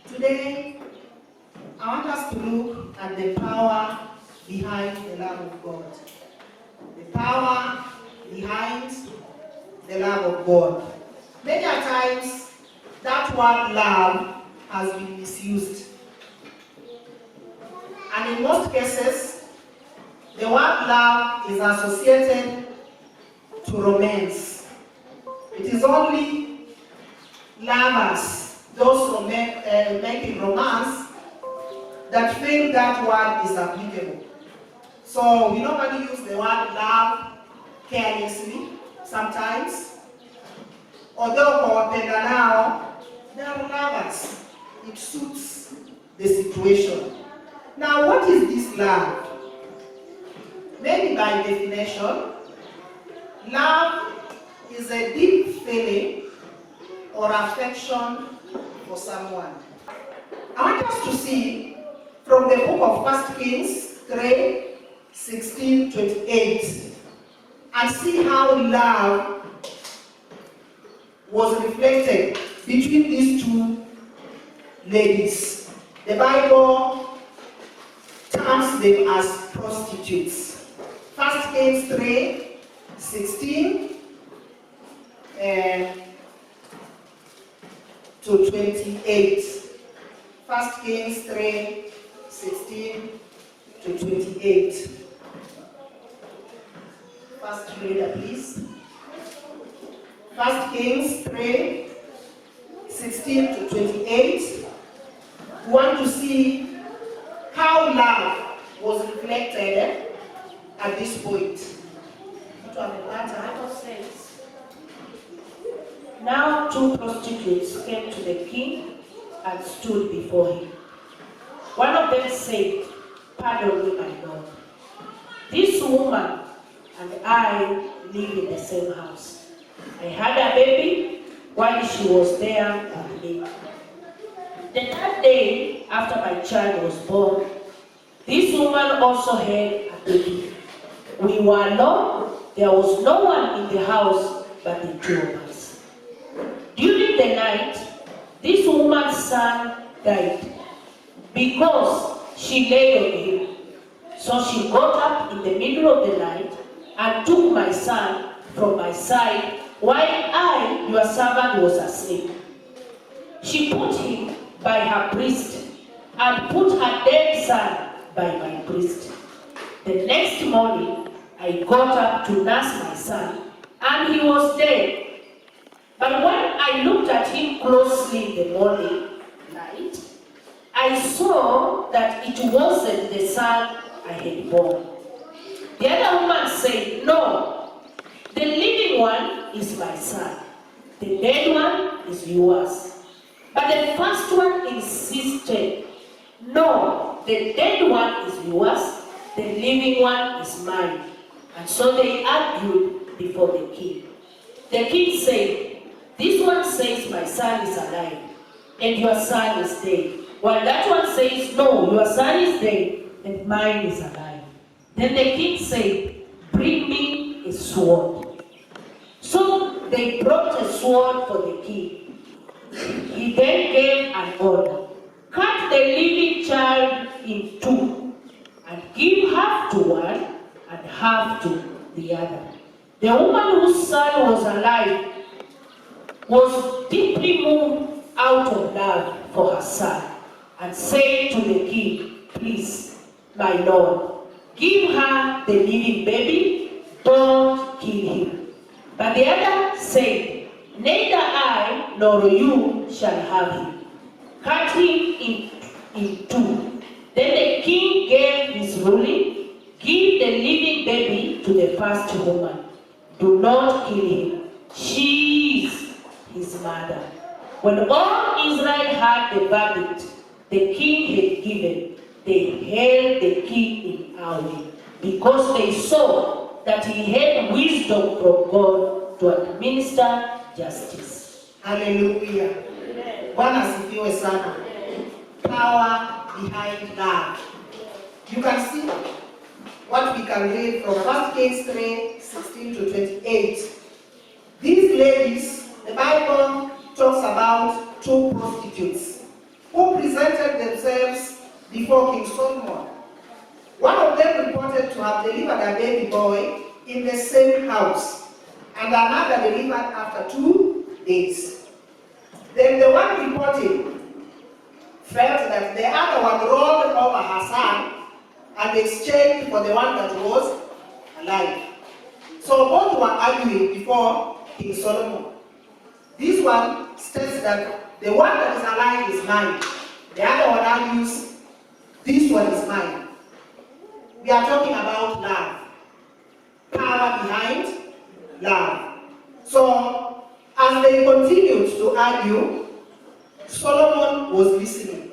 Today, I want us to look at the power behind the love of God. The power behind the love of God. Many a times, that word love has been misused. And in most cases, the word love is associated to romance. It is only lovers, those making romance, that feel that word is applicable. So we normally use the word love carelessly sometimes. Although for now, they are lovers. It suits the situation. Now, what is this love? Maybe by definition, love is a deep feeling or affection for someone. I want us to see from the book of 1 Kings 3:16-28 and see how love was reflected between these two ladies. The Bible terms them as prostitutes. 1 Kings 3:16 to 28. 1 Kings 3:16 to 28. First reader, please. 1 Kings 3:16 to 28. We want to see how love was reflected at this point. The Bible says, now two prostitutes came to the king and stood before him. One of them said, "Pardon me, my lord. This woman and I live in the same house. I had a baby while she was there with me. The third day after my child was born, this woman also had a baby. We were alone. There was no one in the house but the two of us. During the night, this woman's son died because she lay on him. So she got up in the middle of the night and took my son from my side while I, your servant, was asleep. She put him by her priest and put her dead son by my priest. The next morning, I got up to nurse my son, and he was dead. But when I looked at him closely in the morning light, I saw that it wasn't the son I had born." The other woman said, "No, the living one is my son. The dead one is yours." But the first one insisted, "No, the dead one is yours, the living one is mine." And so they argued before the king. The king said, "This one says my son is alive and your son is dead, while that one says, no, your son is dead and mine is alive." Then the king said, "Bring me a sword." So they brought a sword for the king. He then gave an order, "Cut the living child in two and give half to one and half to the other." The woman whose son was alive was deeply moved out of love for her son and said to the king, "Please, my lord, give her the living baby, don't kill him." But the other said, "Neither I nor you shall have him. Cut him in two." Then the king gave his ruling, "Give the living baby to the first woman, do not kill him. She is his mother. When all Israel heard the verdict the king had given, they held the king in awe, because they saw that he had wisdom from God to administer justice. Hallelujah. Bwana asifiwe sana. Power behind love. You can see what we can read from 1 Kings 3:16 to 28. These ladies, the Bible talks about two prostitutes who presented themselves before King Solomon. One of them reported to have delivered a baby boy in the same house, and another delivered after 2 days. Then the one reporting felt that the other one rolled over her son and exchanged for the one that was alive. So both were arguing before King Solomon. This one states that the one that is alive is mine. The other one argues, this one is mine. We are talking about love. Power behind love. So, as they continued to argue, Solomon was listening.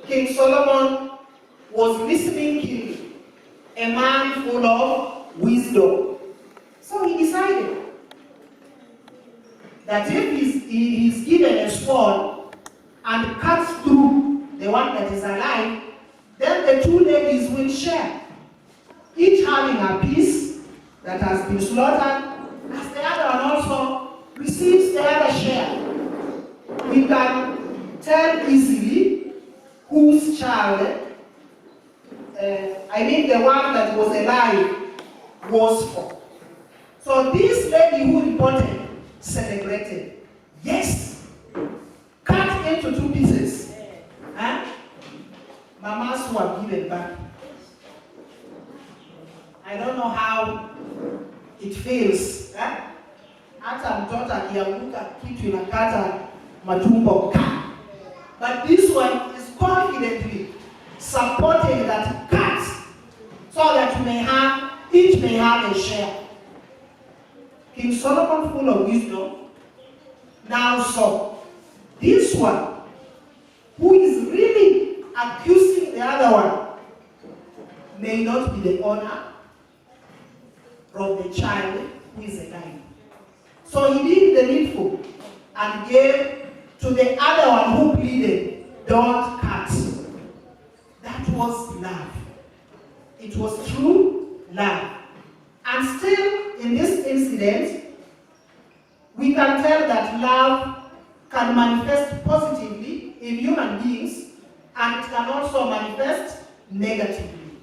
King Solomon was listening keenly. A man full of wisdom. So he decided that if he is given a sword and cuts through the one that is alive, then the two ladies will share, each having a piece that has been slaughtered, as the other one also receives the other share. We can tell easily whose child, the one that was alive, was for. So this lady who reported celebrated. Yes, cut into 2 pieces. Huh? Mamas who are given back. I don't know how it feels. Hata mtoto akianguka kitu inakata matumbo. But this one is confidently supporting that cut, so that each may have a share. King Solomon, full of wisdom, now saw this one, who is really accusing the other one, may not be the owner of the child who is alive. So he did the needful and gave to the other one who pleaded, don't cut. That was love. It was true love. And still, in this incident, we can tell that love can manifest positively in human beings, and it can also manifest negatively.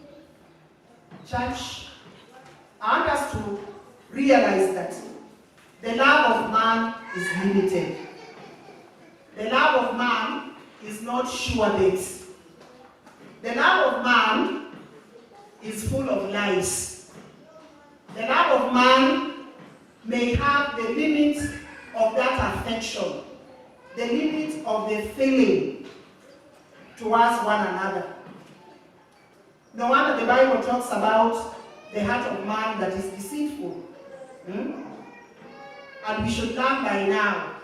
Church, I want us to realize that the love of man is limited. The love of man is not sure-based. The love of man is full of lies. The love of man may have the limit of that affection, the limit of the feeling towards one another. No wonder the Bible talks about the heart of man that is deceitful. And we should learn by now,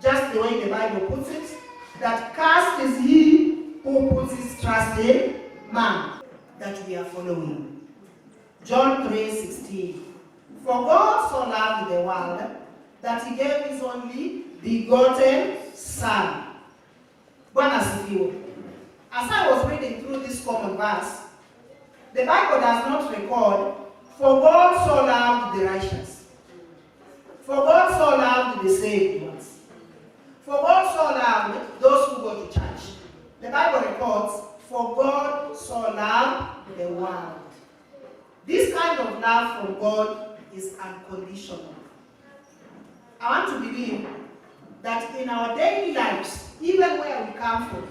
just the way the Bible puts it, that cursed is he who puts his trust in man, that we are following. John 3:16. For God so loved the world that he gave his only begotten Son. Bwana asifiwe. As I was reading through this common verse, the Bible does not record, for God so loved the righteous. For God so loved the saved ones. For God so loved those who go to church. The Bible records, for God so loved the world. This kind of love from God is unconditional. I want to believe that in our daily lives, even where we come from,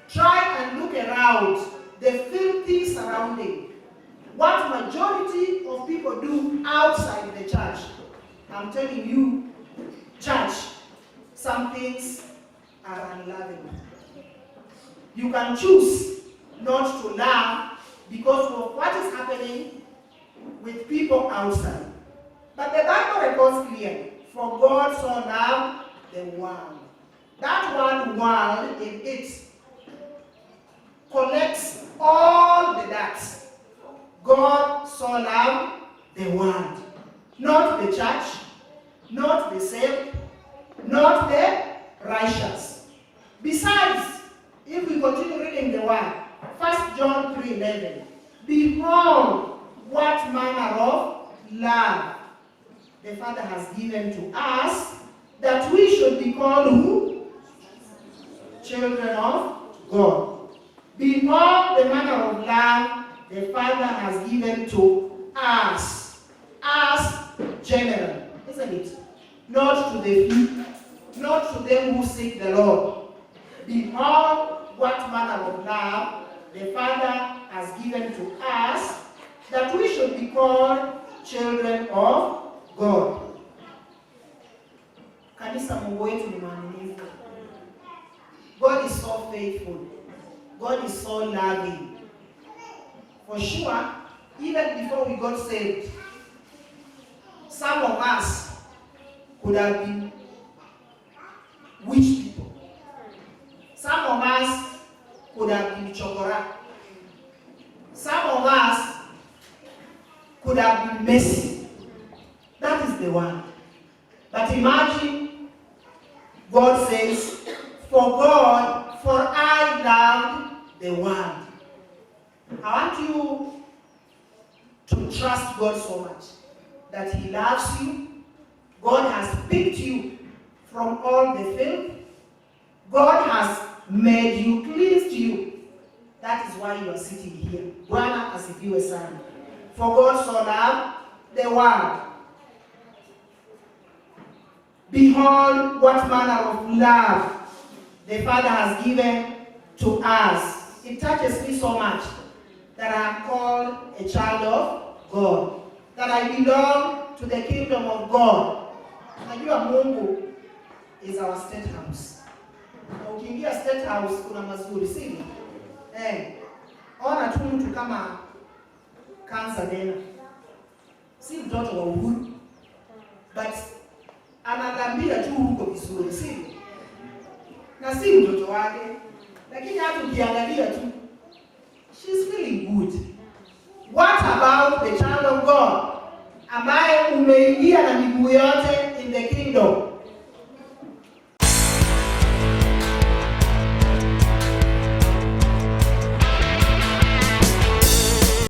try and look around the filthy surrounding. What majority of people do outside the church. I'm telling you, church, some things are unloving. You can choose not to love because of what is happening with people outside. But the Bible records clearly, for God so loved the world. That word world in it collects all the dots. God so loved the world. Not the church, not the saved, not the righteous. Besides, if we continue reading the word, 1 John 3:11, behold, what manner of love the Father has given to us, that we should be called who? Children of God. Behold the manner of love the Father has given to us. Us, general, isn't it? Not to the few, not to them who seek the Lord. Behold what manner of love the Father has given to us, that we should be called children of God. Kanisa, Mungu wetu ni mwaminifu. God is so faithful. God is so loving. For sure, even before we got saved, some of us could have been witch people. Some of us could have been chokora. Some of us could have been messy. That is the one. But imagine, God says, for I loved the world. I want you to trust God so much that He loves you. God has picked you from all the filth. God has made you, cleansed you. That is why you are sitting here. Bwana asifiwe sana. For God so loved the world. Behold, what manner of love the Father has given to us. It touches me so much that I am called a child of God. That I belong to the kingdom of God. Najua Mungu is our state house. Na ukiingia state house kuna mazuri, sivyo? Ona tu mtu kama kansa dena. Si mtoto wa Uhuru. But analambia tu huko vizuri, sivyo? Na si mtoto wake. Lakini hata ukiangalia tu, she's feeling good. What about the child of God? Ambaye umeingia na miguu yote